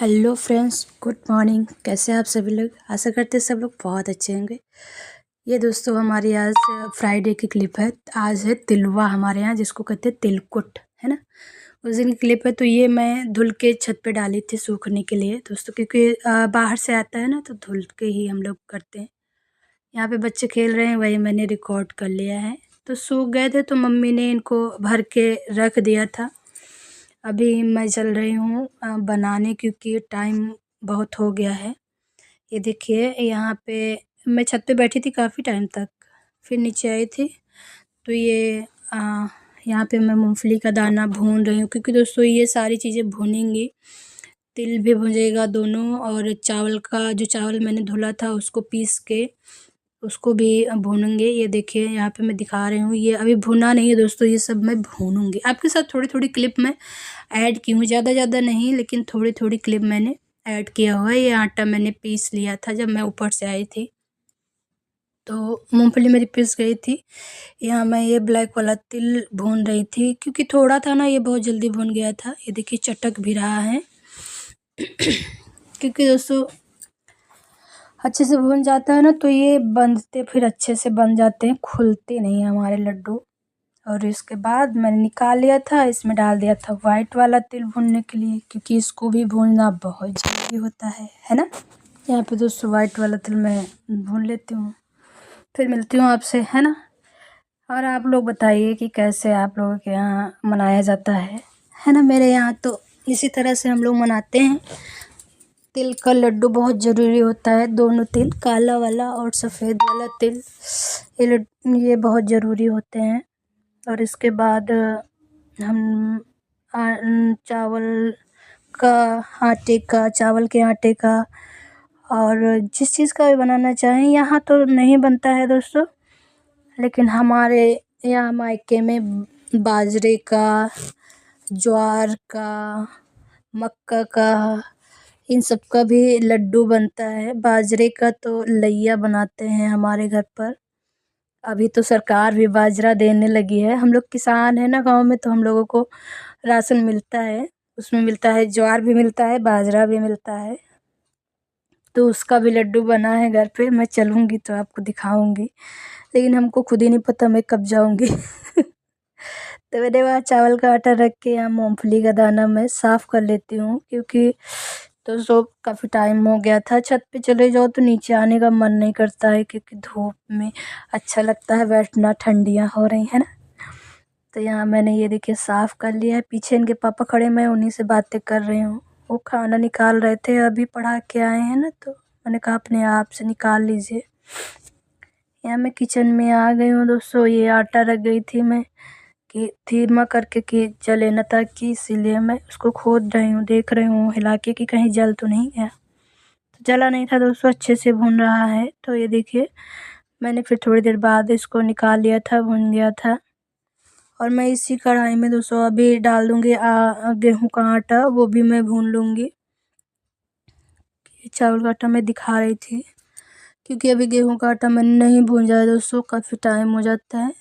Hello friends, good morning. कैसे हैं आप सभी लोग? आशा करते हैं सब लोग बहुत अच्छे होंगे। ये दोस्तों हमारी आज फ्राइडे की क्लिप है। आज है तिलवा हमारे यहाँ, जिसको कहते हैं तिलकुट, है ना। उस दिन की क्लिप है। तो ये मैं धुल के छत पे डाली थी सूखने के लिए दोस्तों, क्योंकि बाहर से आता है ना, तो धुल के ही हम लोग करते हैं। यहाँ पे बच्चे खेल रहे हैं, वही मैंने रिकॉर्ड कर लिया है। तो सूख गए थे तो मम्मी ने इनको भर के रख दिया था। अभी मैं चल रही हूँ बनाने, क्योंकि टाइम बहुत हो गया है। ये देखिए, यहाँ पे मैं छत पे बैठी थी काफ़ी टाइम तक, फिर नीचे आई थी। तो ये यहाँ पे मैं मूंगफली का दाना भून रही हूँ, क्योंकि दोस्तों ये सारी चीज़ें भूनेंगी। तिल भी भुनेगा दोनों, और चावल का जो चावल मैंने धुला था उसको पीस के उसको भी भूनूंगे। ये देखिए, यहाँ पे मैं दिखा रही हूँ, ये अभी भुना नहीं है दोस्तों, ये सब मैं भूनूंगी। आपके साथ थोड़ी थोड़ी क्लिप में ऐड की हूँ, ज़्यादा नहीं, लेकिन थोड़ी थोड़ी क्लिप मैंने ऐड किया हुआ है। ये आटा मैंने पीस लिया था जब मैं ऊपर से आई थी, तो मूंगफली मेरी पिस गई थी। यहाँ मैं ये ब्लैक वाला तिल भून रही थी, क्योंकि थोड़ा था ना, ये बहुत जल्दी भून गया था। ये देखिए, चटक भी रहा है क्योंकि दोस्तों अच्छे से भून जाता है ना, तो ये बनते फिर अच्छे से बन जाते हैं, खुलते नहीं हैं हमारे लड्डू। और इसके बाद मैंने निकाल लिया था, इसमें डाल दिया था वाइट वाला तिल भूनने के लिए, क्योंकि इसको भी भूनना बहुत ज़रूरी होता है ना। यहाँ पे दोस्तों वाइट वाला तिल मैं भून लेती हूँ, फिर मिलती हूँ आपसे, है ना। और आप लोग बताइए कि कैसे आप लोगों के यहाँ मनाया जाता है ना। मेरे यहाँ तो इसी तरह से हम लोग मनाते हैं। तिल का लड्डू बहुत ज़रूरी होता है, दोनों तिल, काला वाला और सफ़ेद वाला तिल, ये बहुत ज़रूरी होते हैं। और इसके बाद हम चावल का चावल के आटे का, और जिस चीज़ का भी बनाना चाहें। यहाँ तो नहीं बनता है दोस्तों, लेकिन हमारे यहाँ मायके में बाजरे का, ज्वार का, मक्का का, इन सब का भी लड्डू बनता है। बाजरे का तो लैया बनाते हैं हमारे घर पर। अभी तो सरकार भी बाजरा देने लगी है। हम लोग किसान हैं ना गांव में, तो हम लोगों को राशन मिलता है, उसमें मिलता है, ज्वार भी मिलता है, बाजरा भी मिलता है। तो उसका भी लड्डू बना है घर पे। मैं चलूँगी तो आपको दिखाऊंगी, लेकिन हमको खुद ही नहीं पता मैं कब जाऊंगी तो मैंने वहाँ चावल का आटा रख के यहाँ मूंगफली का दाना मैं साफ़ कर लेती हूँ, क्योंकि तो काफ़ी टाइम हो गया था। छत पे चले जाओ तो नीचे आने का मन नहीं करता है, क्योंकि धूप में अच्छा लगता है बैठना, ठंडियाँ हो रही है ना। तो यहाँ मैंने ये देखिए साफ़ कर लिया है। पीछे इनके पापा खड़े, मैं उन्हीं से बातें कर रही हूँ। वो खाना निकाल रहे थे, अभी पढ़ा के आए हैं ना, तो मैंने कहा अपने आप से निकाल लीजिए। यहाँ मैं किचन में आ गई हूँ दोस्तों। ये आटा रख गई थी मैं कि धीमा करके कि जले न, ताकि इसीलिए मैं उसको खोद रही हूँ, देख रही हूँ हिला के कि कहीं जल तो नहीं गया। तो जला नहीं था दोस्तों, अच्छे से भून रहा है। तो ये देखिए, मैंने फिर थोड़ी देर बाद इसको निकाल लिया था, भून गया था। और मैं इसी कढ़ाई में दोस्तों अभी डाल दूँगी गेहूँ का आटा, वो भी मैं भून लूँगी। चावल का आटा मैं दिखा रही थी, क्योंकि अभी गेहूँ का आटा मैंने नहीं भूंजा है दोस्तों, काफ़ी टाइम हो जाता है।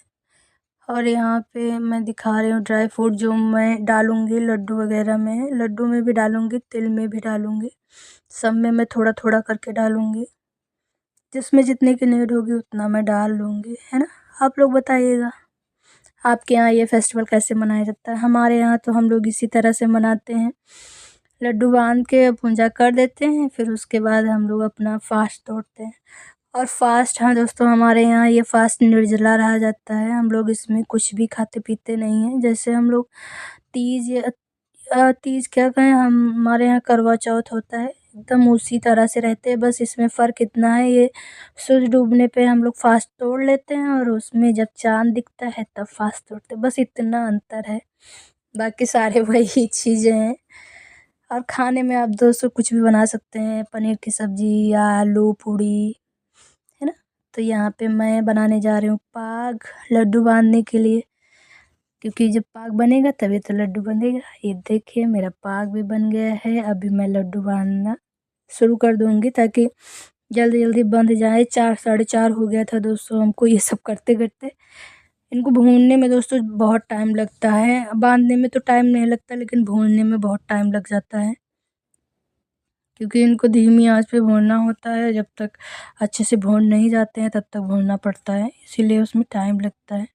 और यहाँ पे मैं दिखा रही हूँ ड्राई फ्रूट जो मैं डालूँगी लड्डू वगैरह में। लड्डू में भी डालूँगी, तिल में भी डालूँगी, सब में मैं थोड़ा थोड़ा करके डालूँगी। जिसमें जितने की नीड होगी उतना मैं डाल लूँगी, है ना। आप लोग बताइएगा आपके यहाँ ये फेस्टिवल कैसे मनाया जाता है। हमारे यहाँ तो हम लोग इसी तरह से मनाते हैं। लड्डू बांध के पूजा कर देते हैं, फिर उसके बाद हम लोग अपना फास्ट तोड़ते हैं। और फास्ट, हाँ दोस्तों, हमारे यहाँ ये फास्ट निर्जला रहा जाता है। हम लोग इसमें कुछ भी खाते पीते नहीं हैं। जैसे हम लोग तीज तीज क्या कहें, हमारे यहाँ करवा चौथ होता है, एकदम उसी तरह से रहते हैं। बस इसमें फ़र्क इतना है, ये सूरज डूबने पे हम लोग फास्ट तोड़ लेते हैं, और उसमें जब चाँद दिखता है तब फास्ट तोड़ते हैं। बस इतना अंतर है, बाकी सारे वही चीज़ें हैं। और खाने में आप दोस्तों कुछ भी बना सकते हैं, पनीर की सब्ज़ी या आलू पूड़ी, है ना। तो यहाँ पे मैं बनाने जा रही हूँ पाग, लड्डू बांधने के लिए, क्योंकि जब पाग बनेगा तभी तो लड्डू बनेगा। ये देखिए, मेरा पाग भी बन गया है। अभी मैं लड्डू बांधना शुरू कर दूँगी, ताकि जल्दी जल्दी बंध जाए। 4 साढ़े 4 हो गया था दोस्तों हमको ये सब करते करते। इनको भूनने में दोस्तों बहुत टाइम लगता है, बांधने में तो टाइम नहीं लगता, लेकिन भूनने में बहुत टाइम लग जाता है। क्योंकि इनको धीमी आंच पे भूनना होता है। जब तक अच्छे से भून नहीं जाते हैं तब तक भूनना पड़ता है, इसीलिए उसमें टाइम लगता है।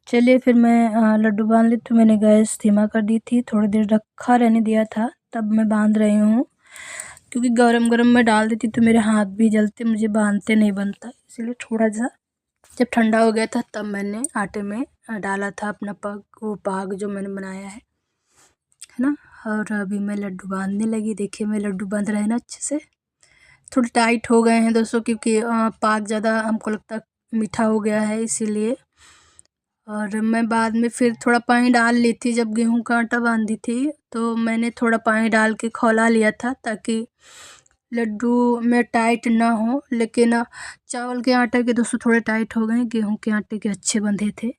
चलिए फिर मैं लड्डू बांध ली। तो मैंने गैस धीमा कर दी थी, थोड़ी देर रखा रहने दिया था, तब मैं बांध रही हूँ। क्योंकि गरम गरम में डाल देती तो मेरे हाथ भी जलते, मुझे बांधते नहीं बनता, इसीलिए थोड़ा सा जब ठंडा हो गया था तब मैंने आटे में डाला था अपना पाग जो मैंने बनाया है ना। और अभी मैं लड्डू बांधने लगी। देखिए मैं लड्डू बांध रहे हैं ना अच्छे से। थोड़े टाइट हो गए हैं दोस्तों, क्योंकि पाग ज़्यादा हमको लगता मीठा हो गया है इसीलिए। और मैं बाद में फिर थोड़ा पानी डाल ली थी, जब गेहूं का आटा बांधी थी तो मैंने थोड़ा पानी डाल के खौला लिया था, ताकि लड्डू में टाइट ना हो। लेकिन चावल के आटे के दोस्तों थोड़े टाइट हो गए, गेहूं के आटे के अच्छे बंधे थे,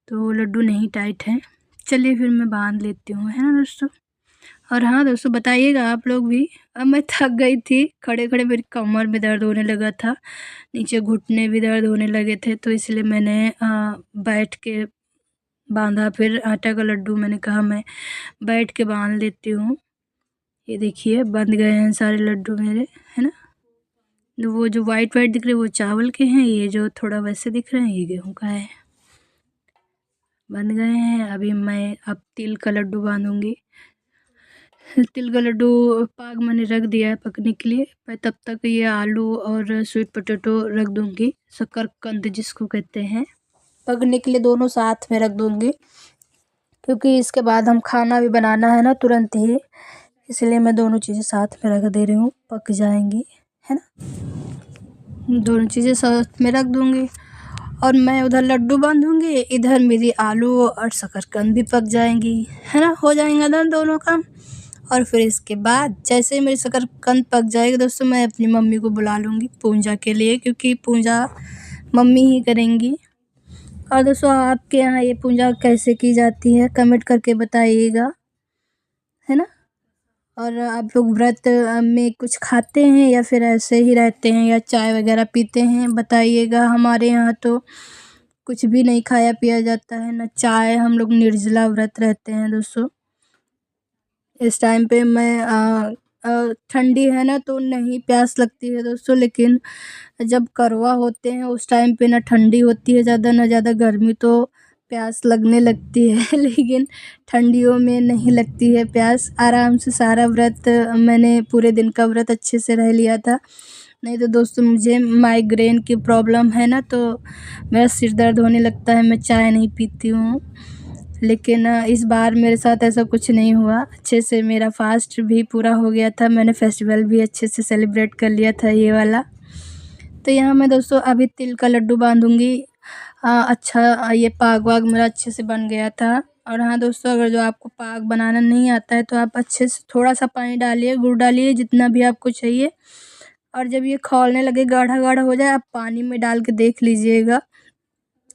तो लड्डू नहीं टाइट हैं। चलिए फिर मैं बांध लेती हूँ, है ना दोस्तों। और हाँ दोस्तों, बताइएगा आप लोग भी। अब मैं थक गई थी, खड़े खड़े मेरी कमर में दर्द होने लगा था, नीचे घुटने भी दर्द होने लगे थे, तो इसलिए मैंने बैठ के बांधा। फिर आटा का लड्डू मैंने कहा मैं बैठ के बांध लेती हूँ। ये देखिए बंध गए हैं सारे लड्डू मेरे, है ना। वो जो वाइट वाइट दिख रहे हैं वो चावल के हैं, ये जो थोड़ा वैसे दिख रहे हैं ये गेहूं का है। बन गए हैं। अभी मैं अब तिल का लड्डू बांधूंगी। तिल का लड्डू पाग मैंने रख दिया है पकने के लिए। मैं तब तक ये आलू और स्वीट पोटैटो रख दूंगी, शकरकंद जिसको कहते हैं, पकने के लिए दोनों साथ में रख दूंगी, क्योंकि इसके बाद हम खाना भी बनाना है ना तुरंत ही, इसलिए मैं दोनों चीज़ें साथ में रख दे रही हूँ, पक जाएंगी, है ना। दोनों चीज़ें साथ में रख दूंगी और मैं उधर लड्डू बांधूंगी, इधर मेरी आलू और शकरकंद भी पक जाएंगी, है ना। हो जाएगा ना दोनों काम। और फिर इसके बाद जैसे ही मेरी शकरकंद पक जाएगी दोस्तों, मैं अपनी मम्मी को बुला लूँगी पूजा के लिए, क्योंकि पूजा मम्मी ही करेंगी। और दोस्तों आपके यहाँ ये पूजा कैसे की जाती है कमेंट करके बताइएगा, है ना। और आप लोग व्रत में कुछ खाते हैं या फिर ऐसे ही रहते हैं या चाय वगैरह पीते हैं, बताइएगा। हमारे यहाँ तो कुछ भी नहीं खाया पिया जाता है, ना चाय, हम लोग निर्जला व्रत रहते हैं दोस्तों। इस टाइम पे मैं ठंडी है ना तो नहीं प्यास लगती है दोस्तों, लेकिन जब करवा होते हैं उस टाइम पे ना ठंडी होती है ज़्यादा ना ज़्यादा गर्मी, तो प्यास लगने लगती है लेकिन ठंडियों में नहीं लगती है प्यास। आराम से सारा व्रत मैंने पूरे दिन का व्रत अच्छे से रह लिया था। नहीं तो दोस्तों मुझे माइग्रेन की प्रॉब्लम है ना, तो मेरा सिर दर्द होने लगता है, मैं चाय नहीं पीती हूँ। लेकिन इस बार मेरे साथ ऐसा कुछ नहीं हुआ, अच्छे से मेरा फास्ट भी पूरा हो गया था, मैंने फेस्टिवल भी अच्छे से सेलिब्रेट कर लिया था ये वाला। तो यहाँ मैं दोस्तों अभी तिल का लड्डू बांधूंगी। अच्छा ये पाग वाग मेरा अच्छे से बन गया था। और हाँ दोस्तों, अगर जो आपको पाग बनाना नहीं आता है तो आप अच्छे से थोड़ा सा पानी डालिए, गुड़ डालिए, जितना भी आपको चाहिए। और जब ये खौलने लगे, गाढ़ा गाढ़ा हो जाए, आप पानी में डाल के देख लीजिएगा,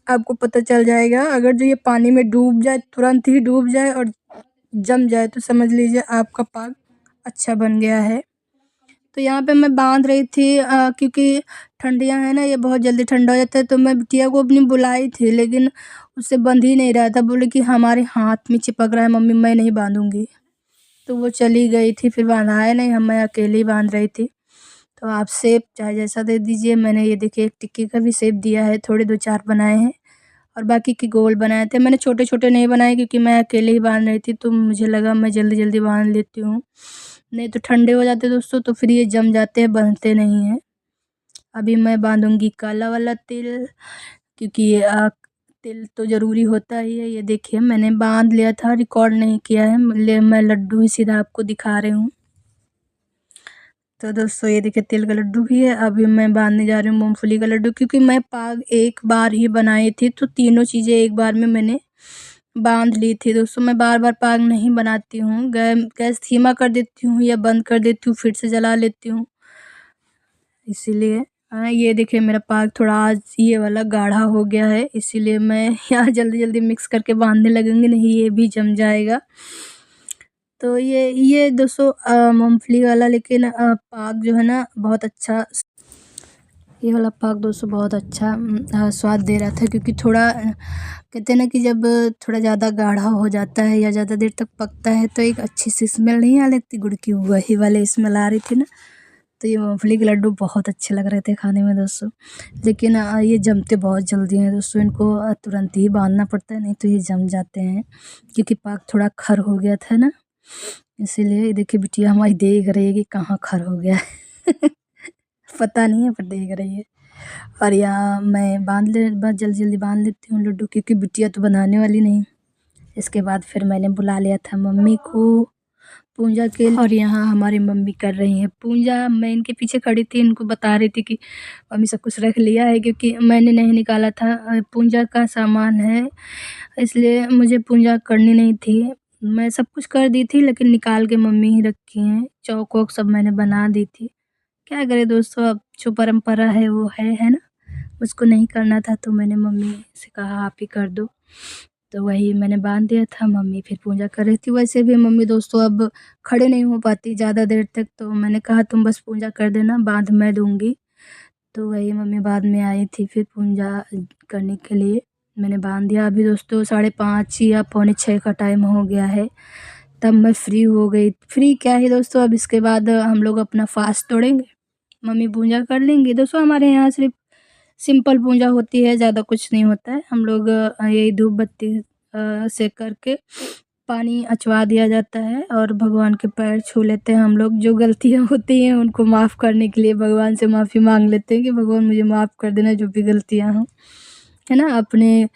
आपको पता चल जाएगा। अगर जो ये पानी में डूब जाए, तुरंत ही डूब जाए और जम जाए, तो समझ लीजिए आपका पाग अच्छा बन गया है। तो यहाँ पे मैं बांध रही थी, क्योंकि ठंडियाँ हैं ना, ये बहुत जल्दी ठंडा हो जाता है। तो मैं बिटिया को अपनी बुलाई थी, लेकिन उससे बंध ही नहीं रहा था, बोले कि हमारे हाथ में चिपक रहा है मम्मी, मैं नहीं बांधूंगी। तो वो चली गई थी, फिर बांधाया नहीं, मैं अकेले ही बांध रही थी। तो आप शेप चाहे जैसा दे दीजिए। मैंने ये देखिए एक टिक्की का भी शेप दिया है, थोड़े 2-4 बनाए हैं और बाकी के गोल बनाए थे। मैंने छोटे छोटे नहीं बनाए, क्योंकि मैं अकेले ही बांध रही थी, तो मुझे लगा मैं जल्दी जल्दी बांध लेती हूँ, नहीं तो ठंडे हो जाते दोस्तों, तो फिर ये जम जाते हैं, बनते नहीं हैं। अभी मैं बांधूंगी काला वाला तिल, क्योंकि तिल तो ज़रूरी होता ही है। ये देखिए मैंने बांध लिया था, रिकॉर्ड नहीं किया है, मैं लड्डू ही सीधा आपको दिखा रही हूँ। तो दोस्तों ये देखिए तिल का लड्डू भी है। अभी मैं बांधने जा रही हूँ मूंगफली का लड्डू, क्योंकि मैं पाग एक बार ही बनाई थी, तो तीनों चीज़ें एक बार में मैंने बांध ली थी दोस्तों। मैं बार बार पाग नहीं बनाती हूँ, गैस धीमा कर देती हूँ या बंद कर देती हूँ, फिर से जला लेती हूँ, इसीलिए। ये देखिए मेरा पाग थोड़ा आज ये वाला गाढ़ा हो गया है, इसीलिए मैं यहाँ जल्दी जल्दी मिक्स करके बांधने लगूंगी, नहीं ये भी जम जाएगा। तो ये दोस्तों मूंगफली वाला, लेकिन पाग जो है ना बहुत अच्छा, ये वाला पाक दोस्तों बहुत अच्छा स्वाद दे रहा था, क्योंकि थोड़ा कहते हैं ना कि जब थोड़ा ज़्यादा गाढ़ा हो जाता है या ज़्यादा देर तक पकता है तो एक अच्छी सी स्मेल नहीं आ लेती गुड़ की, वही वाले स्मेल आ रही थी ना। तो ये मूँगफली के लड्डू बहुत अच्छे लग रहे थे खाने में दोस्तों। लेकिन ये जमते बहुत जल्दी हैं दोस्तों, इनको तुरंत ही बांधना पड़ता है, नहीं तो ये जम जाते हैं, क्योंकि पाक थोड़ा खर हो गया था ना, इसीलिए। देखिए बिटिया हमारी देख रही है कि कहाँ खर हो गया है पता नहीं है पर देख रही है। और यहाँ मैं बस जल्दी बांध लेती हूँ लड्डू, क्योंकि बिटिया तो बनाने वाली नहीं। इसके बाद फिर मैंने बुला लिया था मम्मी को पूजा के लिए, और यहाँ हमारी मम्मी कर रही हैं पूजा। मैं इनके पीछे खड़ी थी, इनको बता रही थी कि मम्मी सब कुछ रख लिया है, क्योंकि मैंने नहीं निकाला था, पूजा का सामान है, इसलिए मुझे पूजा करनी नहीं थी। मैं सब कुछ कर दी थी, लेकिन निकाल के मम्मी ही रखी हैं। चौक वौक सब मैंने बना दी थी। क्या करें दोस्तों, अब जो परंपरा है वो है ना। मुझको नहीं करना था तो मैंने मम्मी से कहा आप ही कर दो, तो वही मैंने बांध दिया था। मम्मी फिर पूजा कर रही थी। वैसे भी मम्मी दोस्तों अब खड़े नहीं हो पाती ज़्यादा देर तक, तो मैंने कहा तुम बस पूजा कर देना, बांध मैं दूँगी। तो वही मम्मी बाद में आई थी फिर पूजा करने के लिए। मैंने बांध दिया। अभी दोस्तों 5:30 या 5:45 का टाइम हो गया है, तब मैं फ्री हो गई। फ्री क्या है दोस्तों, अब इसके बाद हम लोग अपना फास्ट तोड़ेंगे, मम्मी पूजा कर लेंगी। दोस्तों हमारे यहाँ सिर्फ सिंपल पूजा होती है, ज़्यादा कुछ नहीं होता है। हम लोग यही धूप बत्ती से करके पानी अचवा दिया जाता है और भगवान के पैर छू लेते हैं हम लोग। जो गलतियाँ होती हैं उनको माफ़ करने के लिए भगवान से माफ़ी मांग लेते हैं कि भगवान मुझे माफ़ कर देना जो भी गलतियाँ हों, है ना। अपने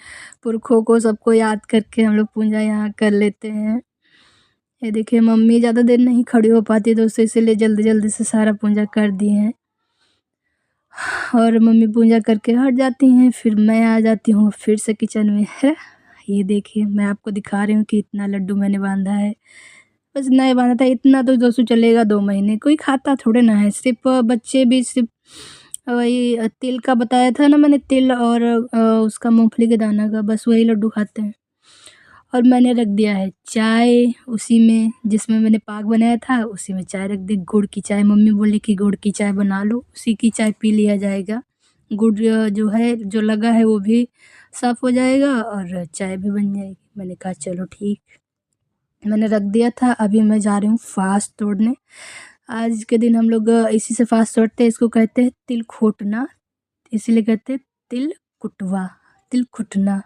पुरखों को सबको याद करके हम लोग पूजा यहाँ कर लेते हैं। ये देखिए मम्मी ज़्यादा देर नहीं खड़ी हो पाती दोस्तों, इसीलिए जल्दी जल्दी से सारा पूजा कर दी है। और मम्मी पूजा करके हट जाती हैं, फिर मैं आ जाती हूँ फिर से किचन में है। ये देखिए मैं आपको दिखा रही हूँ कि इतना लड्डू मैंने बांधा है। बस इतना ही बांधा था, इतना तो दोस्तों चलेगा 2 महीने, कोई खाता थोड़े ना है। सिर्फ बच्चे भी सिर्फ वही तिल का बताया था ना मैंने, तिल और उसका मूँगफली के दाना का, बस वही लड्डू खाते हैं। और मैंने रख दिया है चाय उसी में, जिसमें मैंने पाक बनाया था उसी में चाय रख दी। गुड़ की चाय, मम्मी बोली कि गुड़ की चाय बना लो, उसी की चाय पी लिया जाएगा। गुड़ जो है जो लगा है वो भी साफ़ हो जाएगा और चाय भी बन जाएगी। मैंने कहा चलो ठीक, मैंने रख दिया था। अभी मैं जा रही हूँ फास्ट तोड़ने। आज के दिन हम लोग इसी से फास्ट तोड़ते हैं। इसको कहते हैं तिल खोटना, इसीलिए कहते हैं तिल कुटवा, तिल कुटना,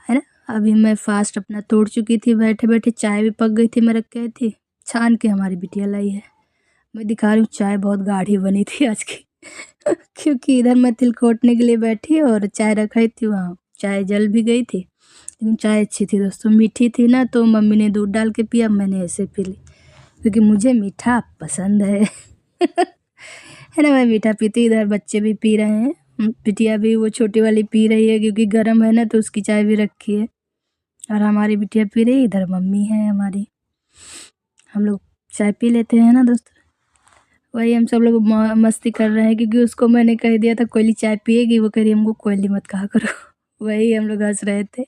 है ना। अभी मैं फास्ट अपना तोड़ चुकी थी बैठे बैठे। चाय भी पक गई थी, मैं रख के आई थी, छान के हमारी बिटिया लाई है। मैं दिखा रही हूँ चाय बहुत गाढ़ी बनी थी आज की क्योंकि इधर मैं तिल खोटने के लिए बैठी और चाय रखाई थी, वहाँ चाय जल भी गई थी, लेकिन चाय अच्छी थी दोस्तों, मीठी थी ना। तो मम्मी ने दूध डाल के पिया, मैंने ऐसे पी ली, क्योंकि मुझे मीठा पसंद है है ना। मैं मीठा पीती, इधर बच्चे भी पी रहे हैं। बिटिया भी वो छोटी वाली पी रही है, क्योंकि गर्म है ना तो उसकी चाय भी रखी है। और हमारी बिटिया पी रही, इधर मम्मी है हमारी, हम लोग चाय पी लेते हैं ना दोस्तों। वही हम सब लोग मस्ती कर रहे हैं, क्योंकि उसको मैंने कह दिया था कोयली चाय पिएगी, वो कह रही हमको कोयली मत कहा करो वही हम लोग हंस रहे थे।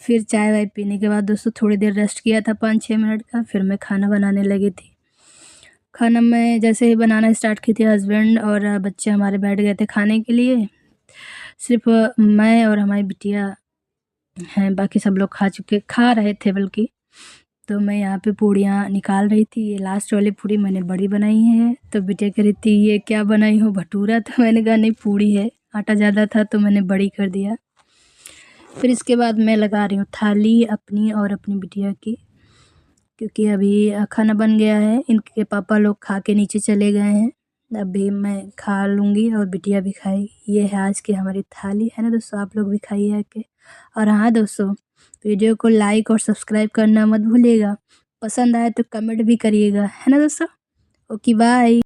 फिर चाय वाय पीने के बाद दोस्तों थोड़ी देर रेस्ट किया था 5-6 मिनट का, फिर मैं खाना बनाने लगी थी। खाना मैं जैसे ही बनाना स्टार्ट की थी, हस्बैंड और बच्चे हमारे बैठ गए थे खाने के लिए। सिर्फ मैं और हमारी बिटिया हैं, बाकी सब लोग खा रहे थे बल्कि। तो मैं यहाँ पे पूड़ियाँ निकाल रही थी। ये लास्ट वाली पूड़ी मैंने बड़ी बनाई है, तो बिटिया कह रही थी ये क्या बनाई हो, भटूरा। तो मैंने कहा नहीं पूड़ी है, आटा ज़्यादा था तो मैंने बड़ी कर दिया। फिर इसके बाद मैं लगा रही हूँ थाली अपनी और अपनी बिटिया की, क्योंकि अभी खाना बन गया है। इनके पापा लोग खा के नीचे चले गए हैं, अभी मैं खा लूँगी और बिटिया भी खाएगी। ये है आज की हमारी थाली, है ना दोस्तों। आप लोग भी खाइए आके। और हाँ दोस्तों, वीडियो को लाइक और सब्सक्राइब करना मत भूलिएगा। पसंद आए तो कमेंट भी करिएगा, है ना दोस्तों। Okay bye.